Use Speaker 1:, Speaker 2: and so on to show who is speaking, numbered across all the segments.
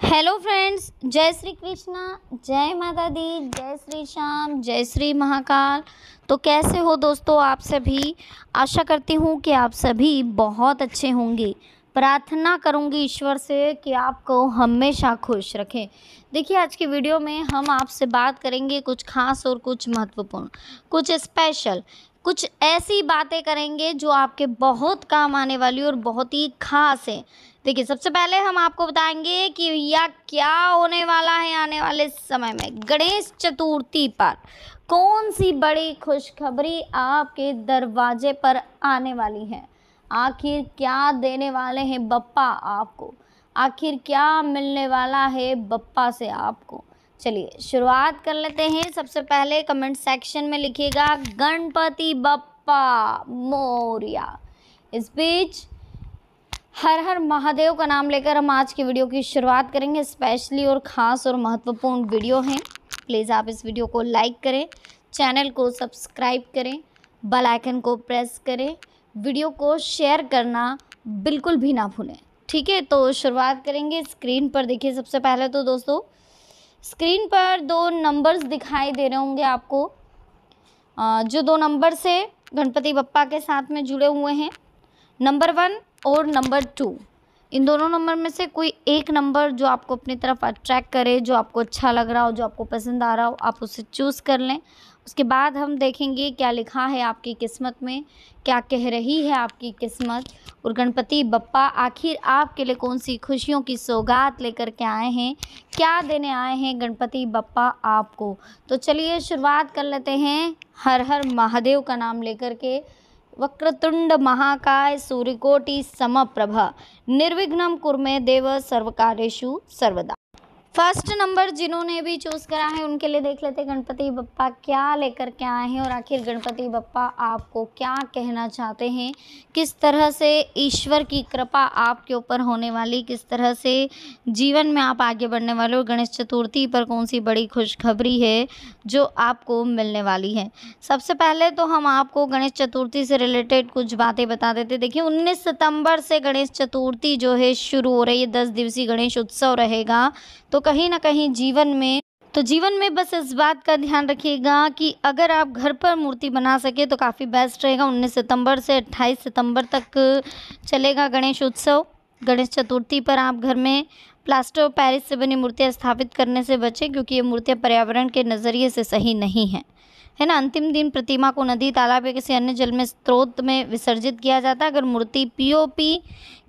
Speaker 1: Hello friends, जय श्री कृष्णा, जय माता दी, जय श्री श्याम, जय श्री महाकाल। तो कैसे हो दोस्तों आप सभी। आशा करती हूँ कि आप सभी बहुत अच्छे होंगे। प्रार्थना करूँगी ईश्वर से कि आपको हमेशा खुश रखें। देखिए, आज की वीडियो में हम आपसे बात करेंगे कुछ खास और कुछ महत्वपूर्ण, कुछ स्पेशल, कुछ ऐसी बातें करेंगे जो आपके बहुत काम आने वाली और बहुत ही खास है। देखिए, सबसे पहले हम आपको बताएंगे कि भैया क्या होने वाला है आने वाले समय में। गणेश चतुर्थी पर कौन सी बड़ी खुशखबरी आपके दरवाजे पर आने वाली है। आखिर क्या देने वाले हैं बप्पा आपको, आखिर क्या मिलने वाला है बप्पा से आपको। चलिए शुरुआत कर लेते हैं। सबसे पहले कमेंट सेक्शन में लिखिएगा गणपति बप्पा मोरया। इस बीच हर हर महादेव का नाम लेकर हम आज की वीडियो की शुरुआत करेंगे। स्पेशली और ख़ास और महत्वपूर्ण वीडियो है। प्लीज़ आप इस वीडियो को लाइक करें, चैनल को सब्सक्राइब करें, बेल आइकन को प्रेस करें, वीडियो को शेयर करना बिल्कुल भी ना भूलें। ठीक है, तो शुरुआत करेंगे। स्क्रीन पर देखिए, सबसे पहले तो दोस्तों स्क्रीन पर दो नंबर्स दिखाई दे रहे होंगे आपको, जो दो नंबर से गणपति बप्पा के साथ में जुड़े हुए हैं, नंबर 1 और नंबर 2। इन दोनों नंबर में से कोई एक नंबर जो आपको अपनी तरफ अट्रैक्ट करे, जो आपको अच्छा लग रहा हो, जो आपको पसंद आ रहा हो, आप उसे चूज़ कर लें। उसके बाद हम देखेंगे क्या लिखा है आपकी किस्मत में, क्या कह रही है आपकी किस्मत, और गणपति बप्पा आखिर आपके लिए कौन सी खुशियों की सौगात लेकर के आए हैं, क्या देने आए हैं गणपति बप्पा आपको। तो चलिए शुरुआत कर लेते हैं हर हर महादेव का नाम लेकर के। वक्रतुंड महाकाय सूर्यकोटि समप्रभ निर्विघ्नं कुरु देव सर्वकार्येषु सर्वदा। फर्स्ट नंबर जिन्होंने भी चूज़ करा है उनके लिए देख लेते हैं गणपति बप्पा क्या लेकर के आए हैं और आखिर गणपति बप्पा आपको क्या कहना चाहते हैं, किस तरह से ईश्वर की कृपा आपके ऊपर होने वाली, किस तरह से जीवन में आप आगे बढ़ने वाले, और गणेश चतुर्थी पर कौन सी बड़ी खुशखबरी है जो आपको मिलने वाली है। सबसे पहले तो हम आपको गणेश चतुर्थी से रिलेटेड कुछ बातें बता देते। देखिए, 19 सितंबर से गणेश चतुर्थी जो है शुरू हो रही है। 10 दिवसीय गणेश उत्सव रहेगा। तो कहीं ना कहीं जीवन में बस इस बात का ध्यान रखिएगा कि अगर आप घर पर मूर्ति बना सके तो काफ़ी बेस्ट रहेगा। 19 सितंबर से 28 सितंबर तक चलेगा गणेश उत्सव। गणेश चतुर्थी पर आप घर में प्लास्टर ऑफ पेरिस से बनी मूर्तियाँ स्थापित करने से बचें, क्योंकि ये मूर्तियाँ पर्यावरण के नज़रिए से सही नहीं हैं, है ना। अंतिम दिन प्रतिमा को नदी, तालाब या किसी अन्य जल में स्रोत में विसर्जित किया जाता है। अगर मूर्ति पीओपी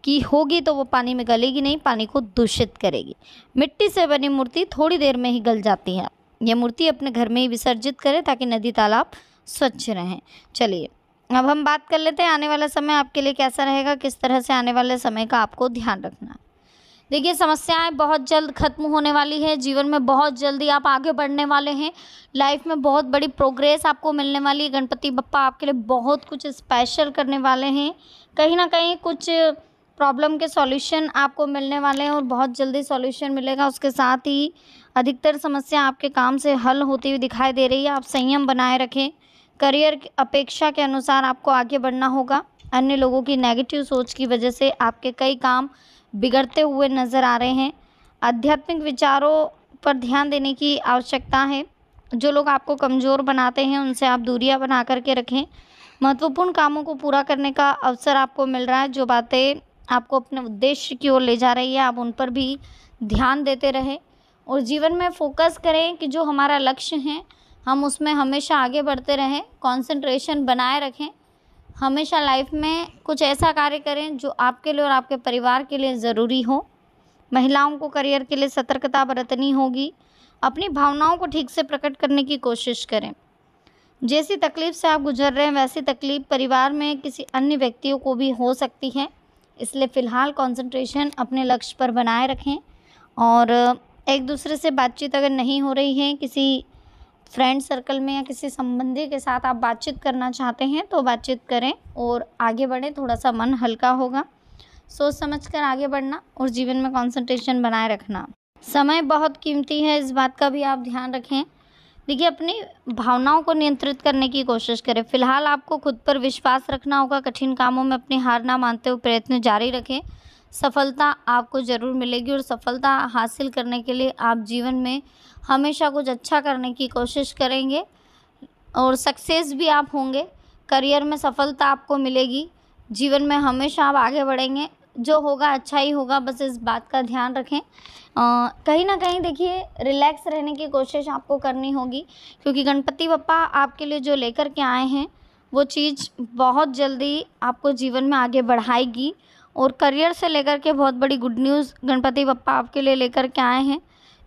Speaker 1: की होगी तो वो पानी में गलेगी नहीं, पानी को दूषित करेगी। मिट्टी से बनी मूर्ति थोड़ी देर में ही गल जाती है। ये मूर्ति अपने घर में ही विसर्जित करें ताकि नदी तालाब स्वच्छ रहें। चलिए अब हम बात कर लेते हैं आने वाला समय आपके लिए कैसा रहेगा, किस तरह से आने वाले समय का आपको ध्यान रखना है। देखिए, समस्याएं बहुत जल्द खत्म होने वाली है। जीवन में बहुत जल्दी आप आगे बढ़ने वाले हैं। लाइफ में बहुत बड़ी प्रोग्रेस आपको मिलने वाली है। गणपति बप्पा आपके लिए बहुत कुछ स्पेशल करने वाले हैं। कहीं ना कहीं कुछ प्रॉब्लम के सॉल्यूशन आपको मिलने वाले हैं और बहुत जल्दी सॉल्यूशन मिलेगा। उसके साथ ही अधिकतर समस्या आपके काम से हल होती हुई दिखाई दे रही है। आप संयम बनाए रखें। करियर की अपेक्षा के अनुसार आपको आगे बढ़ना होगा। अन्य लोगों की नेगेटिव सोच की वजह से आपके कई काम बिगड़ते हुए नज़र आ रहे हैं। आध्यात्मिक विचारों पर ध्यान देने की आवश्यकता है। जो लोग आपको कमज़ोर बनाते हैं उनसे आप दूरियां बना करके रखें। महत्वपूर्ण कामों को पूरा करने का अवसर आपको मिल रहा है। जो बातें आपको अपने उद्देश्य की ओर ले जा रही है, आप उन पर भी ध्यान देते रहें और जीवन में फोकस करें कि जो हमारा लक्ष्य है हम उसमें हमेशा आगे बढ़ते रहें। कंसंट्रेशन बनाए रखें। हमेशा लाइफ में कुछ ऐसा कार्य करें जो आपके लिए और आपके परिवार के लिए ज़रूरी हो। महिलाओं को करियर के लिए सतर्कता बरतनी होगी। अपनी भावनाओं को ठीक से प्रकट करने की कोशिश करें। जैसी तकलीफ़ से आप गुजर रहे हैं वैसी तकलीफ़ परिवार में किसी अन्य व्यक्तियों को भी हो सकती है। इसलिए फ़िलहाल कंसंट्रेशन अपने लक्ष्य पर बनाए रखें और एक दूसरे से बातचीत अगर नहीं हो रही है, किसी फ्रेंड सर्कल में या किसी संबंधी के साथ आप बातचीत करना चाहते हैं तो बातचीत करें और आगे बढ़ें। थोड़ा सा मन हल्का होगा। सोच समझकर आगे बढ़ना और जीवन में कंसंट्रेशन बनाए रखना। समय बहुत कीमती है, इस बात का भी आप ध्यान रखें। देखिए, अपनी भावनाओं को नियंत्रित करने की कोशिश करें। फिलहाल आपको खुद पर विश्वास रखना होगा। कठिन कामों में अपनी हार ना मानते हुए प्रयत्न जारी रखें। सफलता आपको ज़रूर मिलेगी और सफलता हासिल करने के लिए आप जीवन में हमेशा कुछ अच्छा करने की कोशिश करेंगे और सक्सेस भी आप होंगे। करियर में सफलता आपको मिलेगी, जीवन में हमेशा आप आगे बढ़ेंगे, जो होगा अच्छा ही होगा, बस इस बात का ध्यान रखें। कहीं ना कहीं देखिए रिलैक्स रहने की कोशिश आपको करनी होगी, क्योंकि गणपति बप्पा आपके लिए जो लेकर के आए हैं वो चीज़ बहुत जल्दी आपको जीवन में आगे बढ़ाएगी। और करियर से लेकर के बहुत बड़ी गुड न्यूज़ गणपति बप्पा आपके लिए लेकर के आए हैं।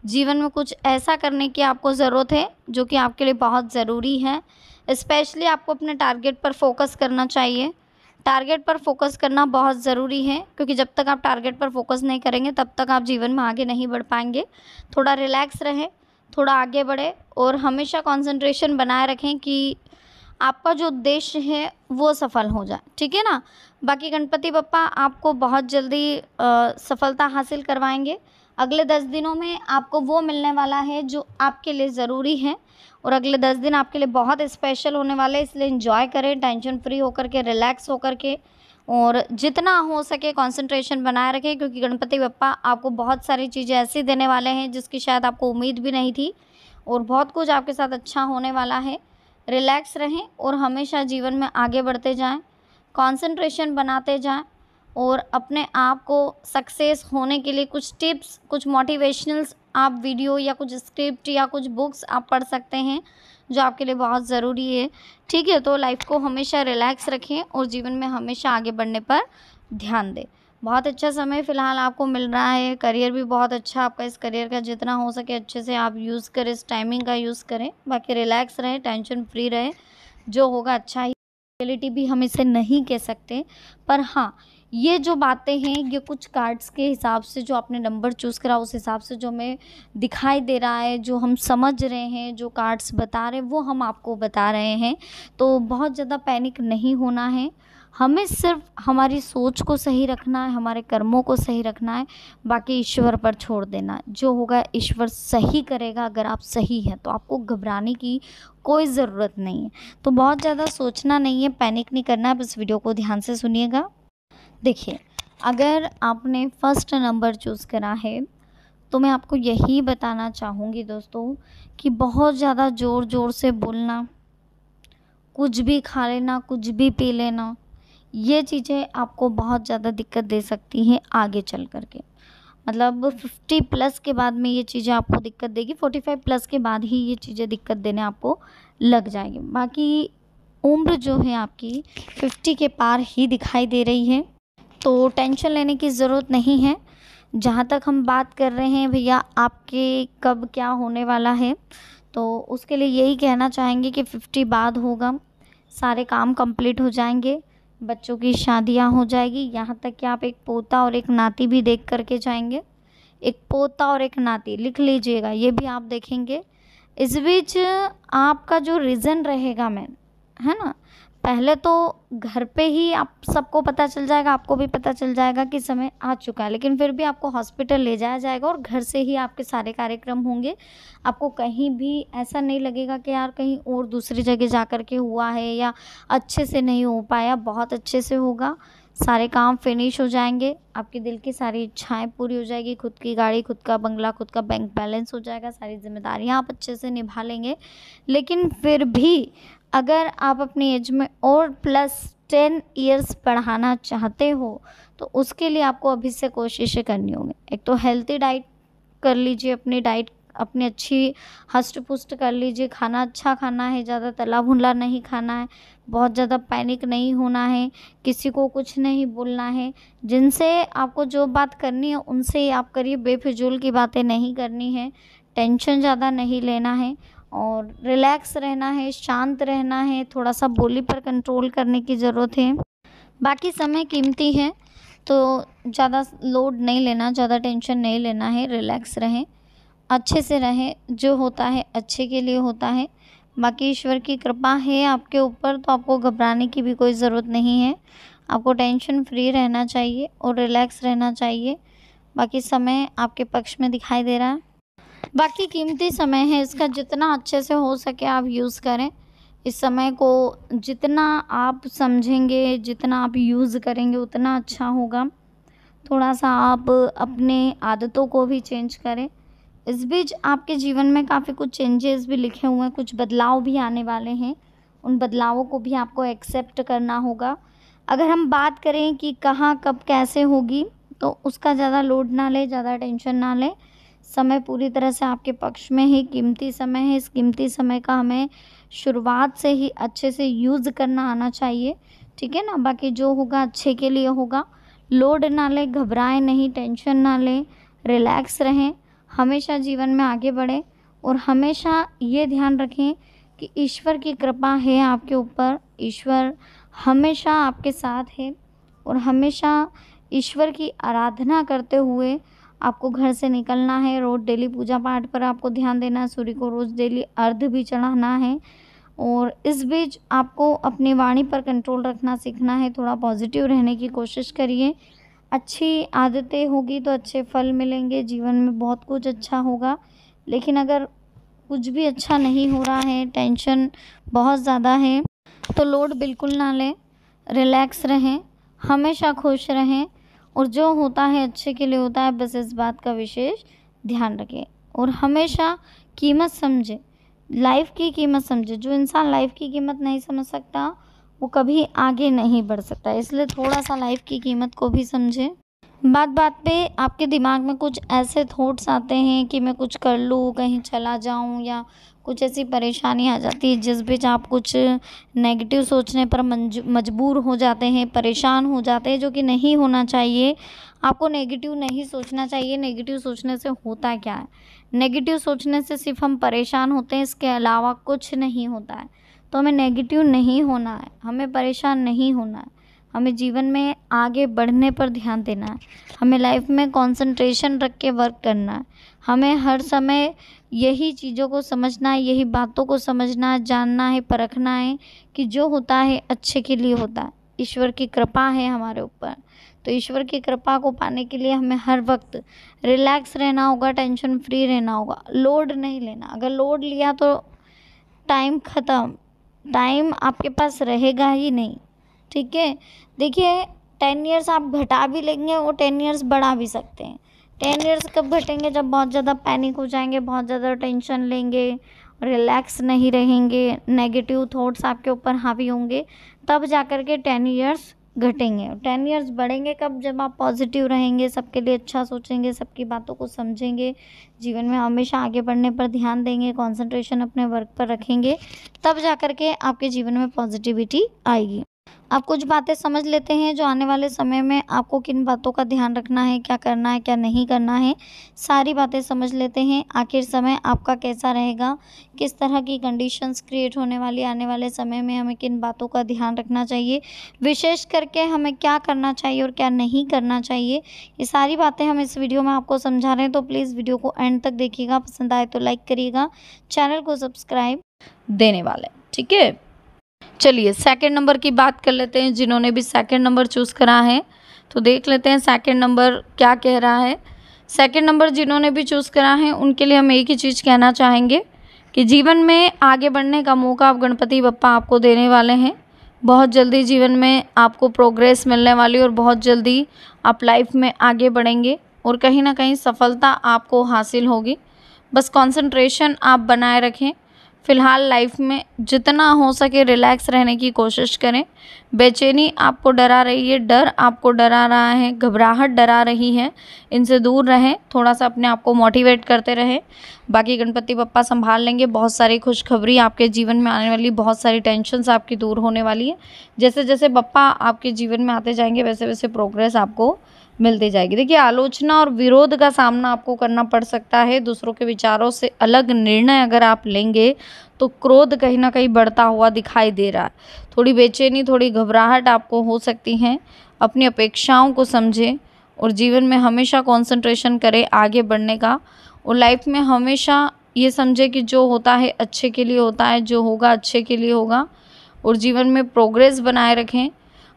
Speaker 1: जीवन में कुछ ऐसा करने की आपको ज़रूरत है जो कि आपके लिए बहुत ज़रूरी है। स्पेशली आपको अपने टारगेट पर फोकस करना चाहिए। टारगेट पर फोकस करना बहुत ज़रूरी है, क्योंकि जब तक आप टारगेट पर फोकस नहीं करेंगे तब तक आप जीवन में आगे नहीं बढ़ पाएंगे। थोड़ा रिलैक्स रहें, थोड़ा आगे बढ़े और हमेशा कंसंट्रेशन बनाए रखें कि आपका जो उद्देश्य है वो सफल हो जाए, ठीक है ना। बाकी गणपति बप्पा आपको बहुत जल्दी सफलता हासिल करवाएंगे। अगले 10 दिनों में आपको वो मिलने वाला है जो आपके लिए ज़रूरी है, और अगले 10 दिन आपके लिए बहुत स्पेशल होने वाले हैं। इसलिए एंजॉय करें, टेंशन फ्री होकर के, रिलैक्स होकर के, और जितना हो सके कंसंट्रेशन बनाए रखें, क्योंकि गणपति बप्पा आपको बहुत सारी चीज़ें ऐसी देने वाले हैं जिसकी शायद आपको उम्मीद भी नहीं थी, और बहुत कुछ आपके साथ अच्छा होने वाला है। रिलैक्स रहें और हमेशा जीवन में आगे बढ़ते जाएं, कंसंट्रेशन बनाते जाएं, और अपने आप को सक्सेस होने के लिए कुछ टिप्स, कुछ मोटिवेशनल्स आप वीडियो या कुछ स्क्रिप्ट या कुछ बुक्स आप पढ़ सकते हैं जो आपके लिए बहुत ज़रूरी है, ठीक है। तो लाइफ को हमेशा रिलैक्स रखें और जीवन में हमेशा आगे बढ़ने पर ध्यान दें। बहुत अच्छा समय फ़िलहाल आपको मिल रहा है, करियर भी बहुत अच्छा आपका, इस करियर का जितना हो सके अच्छे से आप यूज़ करें, इस टाइमिंग का यूज़ करें। बाकी रिलैक्स रहें, टेंशन फ्री रहें, जो होगा अच्छा ही। रियलिटी भी हम इसे नहीं कह सकते, पर हाँ ये जो बातें हैं ये कुछ कार्ड्स के हिसाब से, जो आपने नंबर चूज़ करा उस हिसाब से जो हमें दिखाई दे रहा है, जो हम समझ रहे हैं, जो कार्ड्स बता रहे हैं वो हम आपको बता रहे हैं। तो बहुत ज़्यादा पैनिक नहीं होना है, हमें सिर्फ हमारी सोच को सही रखना है, हमारे कर्मों को सही रखना है, बाकी ईश्वर पर छोड़ देना है। जो होगा ईश्वर सही करेगा। अगर आप सही हैं तो आपको घबराने की कोई ज़रूरत नहीं है। तो बहुत ज़्यादा सोचना नहीं है, पैनिक नहीं करना है, बस वीडियो को ध्यान से सुनिएगा। देखिए, अगर आपने फर्स्ट नंबर चूज़ करा है तो मैं आपको यही बताना चाहूँगी दोस्तों कि बहुत ज़्यादा ज़ोर ज़ोर से बोलना, कुछ भी खा लेना, कुछ भी पी लेना, ये चीज़ें आपको बहुत ज़्यादा दिक्कत दे सकती हैं आगे चल कर के। मतलब 50 प्लस के बाद में ये चीज़ें आपको दिक्कत देगी, 45 प्लस के बाद ही ये चीज़ें दिक्कत देने आपको लग जाएगी। बाकी उम्र जो है आपकी 50 के पार ही दिखाई दे रही है, तो टेंशन लेने की ज़रूरत नहीं है। जहाँ तक हम बात कर रहे हैं भैया आपके कब क्या होने वाला है, तो उसके लिए यही कहना चाहेंगे कि 50 बाद होगा, सारे काम कंप्लीट हो जाएंगे, बच्चों की शादियाँ हो जाएगी, यहाँ तक कि आप एक पोता और एक नाती भी देख करके जाएंगे। एक पोता और एक नाती लिख लीजिएगा, ये भी आप देखेंगे। इस बीच आपका जो रीज़न रहेगा है ना, पहले तो घर पे ही आप सबको पता चल जाएगा, आपको भी पता चल जाएगा कि समय आ चुका है, लेकिन फिर भी आपको हॉस्पिटल ले जाया जाएगा और घर से ही आपके सारे कार्यक्रम होंगे। आपको कहीं भी ऐसा नहीं लगेगा कि यार कहीं और दूसरी जगह जा कर के हुआ है या अच्छे से नहीं हो पाया, बहुत अच्छे से होगा। सारे काम फिनिश हो जाएंगे, आपके दिल की सारी इच्छाएं पूरी हो जाएगी, खुद की गाड़ी, खुद का बंगला, खुद का बैंक बैलेंस हो जाएगा, सारी जिम्मेदारियां आप अच्छे से निभा लेंगे। लेकिन फिर भी अगर आप अपनी एज में और प्लस 10 इयर्स बढ़ाना चाहते हो तो उसके लिए आपको अभी से कोशिशें करनी होंगी। एक तो हेल्थी डाइट कर लीजिए, अपनी डाइट अपनी अच्छी हष्ट पुष्ट कर लीजिए, खाना अच्छा खाना है, ज़्यादा तला भुना नहीं खाना है, बहुत ज़्यादा पैनिक नहीं होना है, किसी को कुछ नहीं बोलना है। जिनसे आपको जो बात करनी है उनसे ही आप करिए, बेफिजूल की बातें नहीं करनी है, टेंशन ज़्यादा नहीं लेना है और रिलैक्स रहना है, शांत रहना है, थोड़ा सा बोली पर कंट्रोल करने की ज़रूरत है। बाकी समय कीमती है तो ज़्यादा लोड नहीं लेना, ज़्यादा टेंशन नहीं लेना है, रिलैक्स रहें, अच्छे से रहें, जो होता है अच्छे के लिए होता है। बाकी ईश्वर की कृपा है आपके ऊपर, तो आपको घबराने की भी कोई ज़रूरत नहीं है। आपको टेंशन फ्री रहना चाहिए और रिलैक्स रहना चाहिए। बाकी समय आपके पक्ष में दिखाई दे रहा है, बाकी कीमती समय है, इसका जितना अच्छे से हो सके आप यूज़ करें। इस समय को जितना आप समझेंगे, जितना आप यूज़ करेंगे उतना अच्छा होगा। थोड़ा सा आप अपने आदतों को भी चेंज करें। इस बीच आपके जीवन में काफ़ी कुछ चेंजेस भी लिखे हुए हैं, कुछ बदलाव भी आने वाले हैं। उन बदलावों को भी आपको एक्सेप्ट करना होगा। अगर हम बात करें कि कहाँ कब कैसे होगी, तो उसका ज़्यादा लोड ना लें, ज़्यादा टेंशन ना लें। समय पूरी तरह से आपके पक्ष में है, कीमती समय है। इस कीमती समय का हमें शुरुआत से ही अच्छे से यूज़ करना आना चाहिए, ठीक है ना। बाकी जो होगा अच्छे के लिए होगा। लोड ना लें, घबराएं नहीं, टेंशन ना लें, रिलैक्स रहें, हमेशा जीवन में आगे बढ़ें और हमेशा ये ध्यान रखें कि ईश्वर की कृपा है आपके ऊपर। ईश्वर हमेशा आपके साथ है और हमेशा ईश्वर की आराधना करते हुए आपको घर से निकलना है। रोज़ डेली पूजा पाठ पर आपको ध्यान देना है, सूर्य को रोज़ डेली अर्घ्य भी चढ़ाना है। और इस बीच आपको अपनी वाणी पर कंट्रोल रखना सीखना है। थोड़ा पॉजिटिव रहने की कोशिश करिए। अच्छी आदतें होगी तो अच्छे फल मिलेंगे, जीवन में बहुत कुछ अच्छा होगा। लेकिन अगर कुछ भी अच्छा नहीं हो रहा है, टेंशन बहुत ज़्यादा है, तो लोड बिल्कुल ना लें, रिलैक्स रहें, हमेशा खुश रहें और जो होता है अच्छे के लिए होता है, बस इस बात का विशेष ध्यान रखें। और हमेशा कीमत समझें, लाइफ की कीमत समझें। जो इंसान लाइफ की कीमत नहीं समझ सकता वो कभी आगे नहीं बढ़ सकता। इसलिए थोड़ा सा लाइफ की कीमत को भी समझें। बात बात पे आपके दिमाग में कुछ ऐसे थॉट्स आते हैं कि मैं कुछ कर लूँ, कहीं चला जाऊँ, या कुछ ऐसी परेशानी आ जाती है जिस बीच आप कुछ नेगेटिव सोचने पर मजबूर हो जाते हैं, परेशान हो जाते हैं, जो कि नहीं होना चाहिए। आपको नेगेटिव नहीं सोचना चाहिए। नेगेटिव सोचने से होता क्या है? नेगेटिव सोचने से सिर्फ हम परेशान होते हैं, इसके अलावा कुछ नहीं होता है। तो हमें नेगेटिव नहीं होना है, हमें परेशान नहीं होना है, हमें जीवन में आगे बढ़ने पर ध्यान देना है, हमें लाइफ में कंसंट्रेशन रख के वर्क करना है, हमें हर समय यही चीज़ों को समझना है, यही बातों को समझना है, जानना है, परखना है कि जो होता है अच्छे के लिए होता है। ईश्वर की कृपा है हमारे ऊपर, तो ईश्वर की कृपा को पाने के लिए हमें हर वक्त रिलैक्स रहना होगा, टेंशन फ्री रहना होगा, लोड नहीं लेना। अगर लोड लिया तो टाइम ख़त्म, टाइम आपके पास रहेगा ही नहीं, ठीक है। देखिए 10 ईयर्स आप घटा भी लेंगे और 10 ईयर्स बढ़ा भी सकते हैं। 10 ईयर्स कब घटेंगे? जब बहुत ज़्यादा पैनिक हो जाएंगे, बहुत ज़्यादा टेंशन लेंगे, रिलैक्स नहीं रहेंगे, नेगेटिव थॉट्स आपके ऊपर हावी होंगे, तब जा कर के 10 ईयर्स घटेंगे। 10 ईयर्स बढ़ेंगे कब? जब आप पॉजिटिव रहेंगे, सबके लिए अच्छा सोचेंगे, सबकी बातों को समझेंगे, जीवन में हमेशा आगे बढ़ने पर ध्यान देंगे, कंसंट्रेशन अपने वर्क पर रखेंगे, तब जा कर के आपके जीवन में पॉजिटिविटी आएगी। आप कुछ बातें समझ लेते हैं जो आने वाले समय में आपको किन बातों का ध्यान रखना है, क्या करना है, क्या नहीं करना है, सारी बातें समझ लेते हैं। आखिर समय आपका कैसा रहेगा, किस तरह की कंडीशंस क्रिएट होने वाली, आने वाले समय में हमें किन बातों का ध्यान रखना चाहिए, विशेष करके हमें क्या करना चाहिए और क्या नहीं करना चाहिए, ये सारी बातें हम इस वीडियो में आपको समझा रहे हैं। तो प्लीज़ वीडियो को एंड तक देखिएगा, पसंद आए तो लाइक करिएगा, चैनल को सब्सक्राइब देने वाले, ठीक है। चलिए सेकंड नंबर की बात कर लेते हैं। जिन्होंने भी सेकंड नंबर चूज़ करा है तो देख लेते हैं सेकंड नंबर क्या कह रहा है। सेकंड नंबर जिन्होंने भी चूज़ करा है उनके लिए हम एक ही चीज़ कहना चाहेंगे कि जीवन में आगे बढ़ने का मौका अब गणपति बप्पा आपको देने वाले हैं। बहुत जल्दी जीवन में आपको प्रोग्रेस मिलने वाली और बहुत जल्दी आप लाइफ में आगे बढ़ेंगे और कहीं ना कहीं सफलता आपको हासिल होगी। बस कंसंट्रेशन आप बनाए रखें। फ़िलहाल लाइफ में जितना हो सके रिलैक्स रहने की कोशिश करें। बेचैनी आपको डरा रही है, डर आपको डरा रहा है, घबराहट डरा रही है, इनसे दूर रहें। थोड़ा सा अपने आप को मोटिवेट करते रहें। बाकी गणपति बप्पा संभाल लेंगे। बहुत सारी खुशखबरी आपके जीवन में आने वाली, बहुत सारी टेंशन्स आपकी दूर होने वाली है। जैसे जैसे बप्पा आपके जीवन में आते जाएंगे वैसे वैसे प्रोग्रेस आपको मिलती जाएगी। देखिए आलोचना और विरोध का सामना आपको करना पड़ सकता है। दूसरों के विचारों से अलग निर्णय अगर आप लेंगे तो क्रोध कहीं ना कहीं बढ़ता हुआ दिखाई दे रहा है। थोड़ी बेचैनी, थोड़ी घबराहट आपको हो सकती है। अपनी अपेक्षाओं को समझें और जीवन में हमेशा कंसंट्रेशन करें आगे बढ़ने का। और लाइफ में हमेशा ये समझे कि जो होता है अच्छे के लिए होता है, जो होगा अच्छे के लिए होगा। और जीवन में प्रोग्रेस बनाए रखें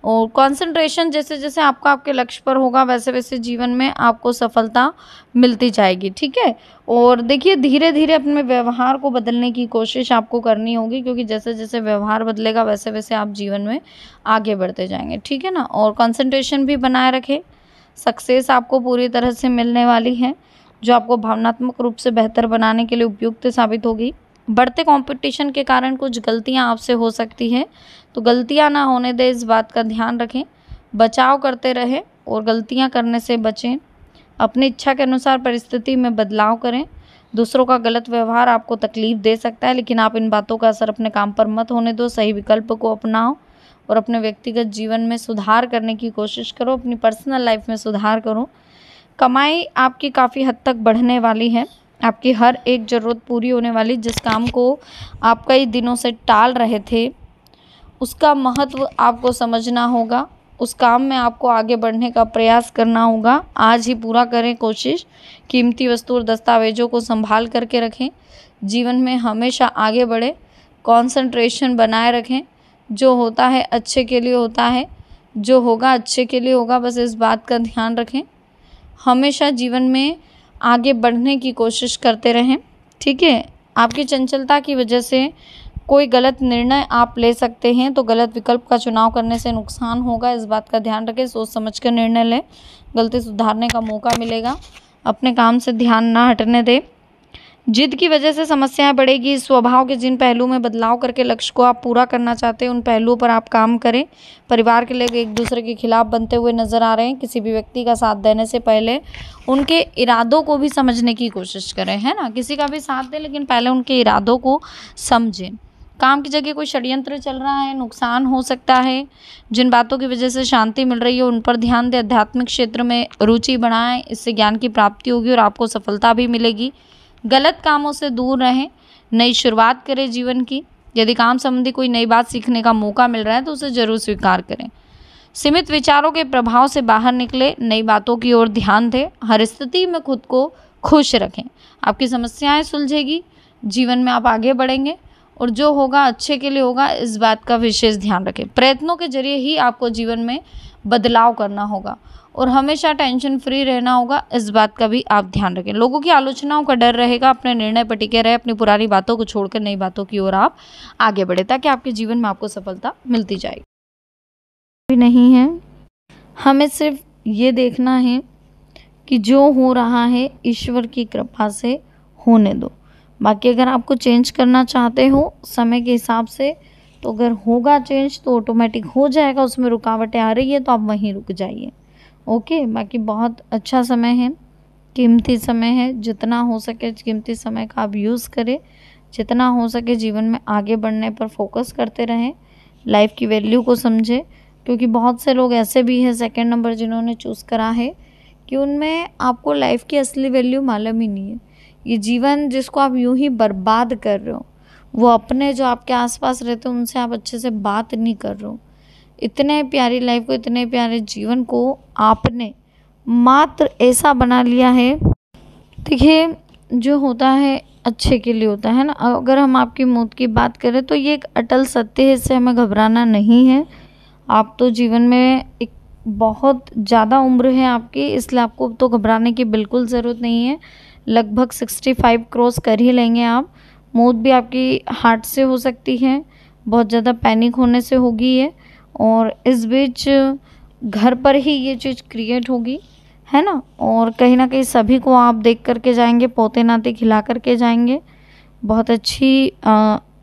Speaker 1: और कंसंट्रेशन जैसे जैसे आपका आपके लक्ष्य पर होगा वैसे वैसे जीवन में आपको सफलता मिलती जाएगी, ठीक है। और देखिए धीरे धीरे अपने व्यवहार को बदलने की कोशिश आपको करनी होगी, क्योंकि जैसे जैसे व्यवहार बदलेगा वैसे वैसे आप जीवन में आगे बढ़ते जाएंगे, ठीक है ना। और कंसंट्रेशन भी बनाए रखें। सक्सेस आपको पूरी तरह से मिलने वाली है, जो आपको भावनात्मक रूप से बेहतर बनाने के लिए उपयुक्त साबित होगी। बढ़ते कंपटीशन के कारण कुछ गलतियां आपसे हो सकती है, तो गलतियां ना होने दें, इस बात का ध्यान रखें। बचाव करते रहें और गलतियां करने से बचें। अपनी इच्छा के अनुसार परिस्थिति में बदलाव करें। दूसरों का गलत व्यवहार आपको तकलीफ दे सकता है, लेकिन आप इन बातों का असर अपने काम पर मत होने दो। सही विकल्प को अपनाओ और अपने व्यक्तिगत जीवन में सुधार करने की कोशिश करो, अपनी पर्सनल लाइफ में सुधार करो। कमाई आपकी काफ़ी हद तक बढ़ने वाली है, आपकी हर एक ज़रूरत पूरी होने वाली। जिस काम को आप कई दिनों से टाल रहे थे, उसका महत्व आपको समझना होगा। उस काम में आपको आगे बढ़ने का प्रयास करना होगा। आज ही पूरा करें कोशिश। कीमती वस्तु और दस्तावेजों को संभाल करके रखें। जीवन में हमेशा आगे बढ़ें, कंसंट्रेशन बनाए रखें। जो होता है अच्छे के लिए होता है, जो होगा अच्छे के लिए होगा, बस इस बात का ध्यान रखें। हमेशा जीवन में आगे बढ़ने की कोशिश करते रहें, ठीक है। आपकी चंचलता की वजह से कोई गलत निर्णय आप ले सकते हैं, तो गलत विकल्प का चुनाव करने से नुकसान होगा, इस बात का ध्यान रखें। सोच समझ कर निर्णय लें, गलती सुधारने का मौका मिलेगा। अपने काम से ध्यान ना हटने दें। जिद की वजह से समस्याएं बढ़ेगी। स्वभाव के जिन पहलू में बदलाव करके लक्ष्य को आप पूरा करना चाहते हैं, उन पहलुओं पर आप काम करें। परिवार के लोग एक दूसरे के खिलाफ बनते हुए नजर आ रहे हैं। किसी भी व्यक्ति का साथ देने से पहले उनके इरादों को भी समझने की कोशिश करें, है ना। किसी का भी साथ दें, लेकिन पहले उनके इरादों को समझें। काम की जगह कोई षड्यंत्र चल रहा है, नुकसान हो सकता है। जिन बातों की वजह से शांति मिल रही है, उन पर ध्यान दें। आध्यात्मिक क्षेत्र में रुचि बढ़ाएं, इससे ज्ञान की प्राप्ति होगी और आपको सफलता भी मिलेगी। गलत कामों से दूर रहें, नई शुरुआत करें जीवन की। यदि काम संबंधी कोई नई बात सीखने का मौका मिल रहा है, तो उसे जरूर स्वीकार करें। सीमित विचारों के प्रभाव से बाहर निकले, नई बातों की ओर ध्यान दें। हर स्थिति में खुद को खुश रखें। आपकी समस्याएं सुलझेगी, जीवन में आप आगे बढ़ेंगे और जो होगा अच्छे के लिए होगा, इस बात का विशेष ध्यान रखें। प्रयत्नों के जरिए ही आपको जीवन में बदलाव करना होगा और हमेशा टेंशन फ्री रहना होगा, इस बात का भी आप ध्यान रखें। लोगों की आलोचनाओं का डर रहेगा, अपने निर्णय पर टिके रहे। अपनी पुरानी बातों को छोड़कर नई बातों की ओर आप आगे बढ़े, ताकि आपके जीवन में आपको सफलता मिलती जाएगी। भी नहीं है, हमें सिर्फ ये देखना है कि जो हो रहा है ईश्वर की कृपा से होने दो। बाकी अगर आपको चेंज करना चाहते हो समय के हिसाब से, तो अगर होगा चेंज तो ऑटोमेटिक हो जाएगा। उसमें रुकावटें आ रही है तो आप वहीं रुक जाइए, ओके। बाकी बहुत अच्छा समय है, कीमती समय है। जितना हो सके कीमती समय का आप यूज़ करें। जितना हो सके जीवन में आगे बढ़ने पर फोकस करते रहें। लाइफ की वैल्यू को समझें, क्योंकि बहुत से लोग ऐसे भी हैं सेकंड नंबर जिन्होंने चूज़ करा है कि उनमें आपको लाइफ की असली वैल्यू मालूम ही नहीं है। ये जीवन जिसको आप यूं ही बर्बाद कर रहे हो, वो अपने जो आपके आसपास रहते हैं उनसे आप अच्छे से बात नहीं कर रहे हो। इतने प्यारी लाइफ को, इतने प्यारे जीवन को आपने मात्र ऐसा बना लिया है। देखिए, जो होता है अच्छे के लिए होता है ना। अगर हम आपकी मौत की बात करें तो ये एक अटल सत्य है, इससे हमें घबराना नहीं है। आप तो जीवन में एक बहुत ज़्यादा उम्र है आपकी, इसलिए आपको तो घबराने की बिल्कुल ज़रूरत नहीं है। लगभग 65 क्रॉस कर ही लेंगे आप। मौत भी आपकी हार्ट से हो सकती है, बहुत ज़्यादा पैनिक होने से होगी ये, और इस बीच घर पर ही ये चीज़ क्रिएट होगी, है ना। और कहीं ना कहीं सभी को आप देख करके जाएंगे, पोते नाते खिला करके जाएंगे। बहुत अच्छी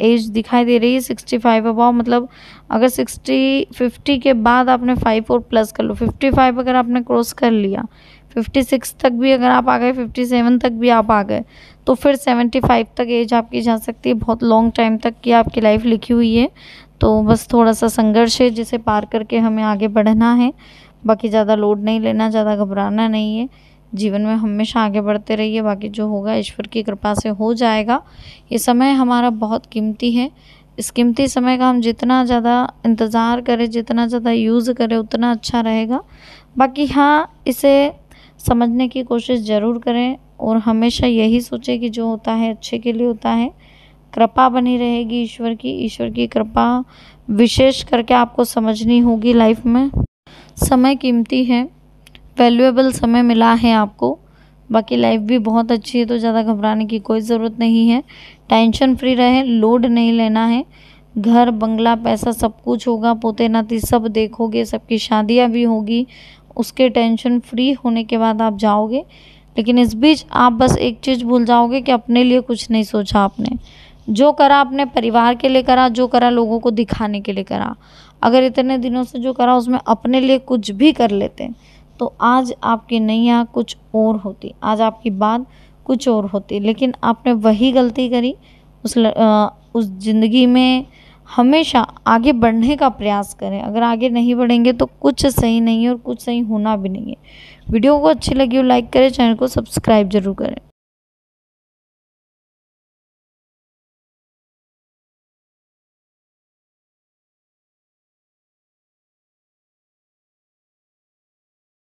Speaker 1: एज दिखाई दे रही है 65 अबाव। मतलब अगर 50 के बाद आपने 5 और प्लस कर लो, 55 अगर आपने क्रॉस कर लिया, 56 तक भी अगर आप आ गए, 57 तक भी आप आ गए, तो फिर 75 तक एज आपकी जा सकती है। बहुत लॉन्ग टाइम तक की आपकी लाइफ लिखी हुई है। तो बस थोड़ा सा संघर्ष है जिसे पार करके हमें आगे बढ़ना है। बाकी ज़्यादा लोड नहीं लेना, ज़्यादा घबराना नहीं है। जीवन में हमेशा आगे बढ़ते रहिए। बाकी जो होगा ईश्वर की कृपा से हो जाएगा। ये समय हमारा बहुत कीमती है। इस कीमती समय का हम जितना ज़्यादा इंतज़ार करें, जितना ज़्यादा यूज़ करें, उतना अच्छा रहेगा। बाकी हाँ, इसे समझने की कोशिश ज़रूर करें और हमेशा यही सोचें कि जो होता है अच्छे के लिए होता है। कृपा बनी रहेगी ईश्वर की। ईश्वर की कृपा विशेष करके आपको समझनी होगी लाइफ में। समय कीमती है, वैल्यूएबल समय मिला है आपको। बाकी लाइफ भी बहुत अच्छी है, तो ज़्यादा घबराने की कोई ज़रूरत नहीं है। टेंशन फ्री रहें, लोड नहीं लेना है। घर बंगला पैसा सब कुछ होगा, पोते नाती सब देखोगे, सबकी शादियां भी होगी उसके टेंशन फ्री होने के बाद आप जाओगे। लेकिन इस बीच आप बस एक चीज़ भूल जाओगे कि अपने लिए कुछ नहीं सोचा आपने। जो करा अपने परिवार के लिए करा, जो करा लोगों को दिखाने के लिए करा। अगर इतने दिनों से जो करा उसमें अपने लिए कुछ भी कर लेते तो आज आपकी नैया कुछ और होती, आज आपकी बात कुछ और होती। लेकिन आपने वही गलती करी। उस ज़िंदगी में हमेशा आगे बढ़ने का प्रयास करें। अगर आगे नहीं बढ़ेंगे तो कुछ सही नहीं है और कुछ सही होना भी नहीं है। वीडियो को अच्छी लगी हो लाइक करें, चैनल को सब्सक्राइब जरूर करें।